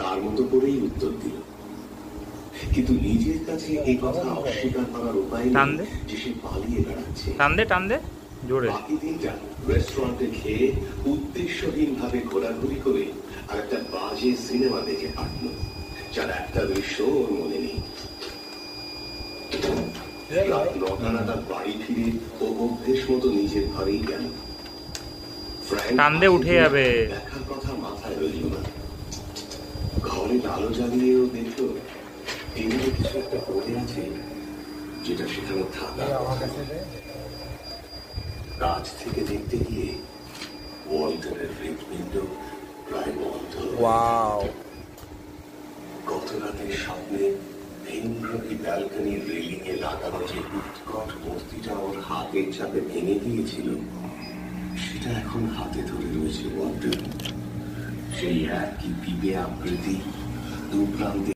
তার মতো করেই উত্তর দিল, কিন্তু নিজের কাছে এই কথা অস্বীকার করার উপায় নেই যে সে পালিয়ে বেড়াচ্ছে। টান জোরে। বাকি দিনটা রেস্টুরেন্টে খেয়ে উদ্দেশ্যহীন ভাবে ঘোরাঘুরি করে আর একটা বাজে সিনেমা দেখে কাটলো, যার একটা দৃশ্য ওর মনে নেই। রাত 9টা নাগাদ বাড়ি ফিরে ও অভ্যেস মতো নিজের ঘরেই গেল। টান্দে উঠে যাবে। দেখার কথা মাথায় রইল না। ঘরে আলো জ্বালিয়েও দেখলো টেবিলে কিছু একটা পড়ে আছে, যেটা সেখানে থাকা। কাছ থেকে দেখতে গিয়ে ওয়াল্টারের হৃদপিণ্ড প্রায় বন্ধ। গত রাতের স্বপ্নে ভিনগ্রহী ব্যালকনির রেলিং এ লাগানো যে উৎকট মূর্তিটা ওর হাতের চাপে ভেঙে গিয়েছিল, সেটা এখন হাতে ধরে রয়েছে ওয়াল্টার। সেই একই পিপে আকৃতি, দু প্রান্তে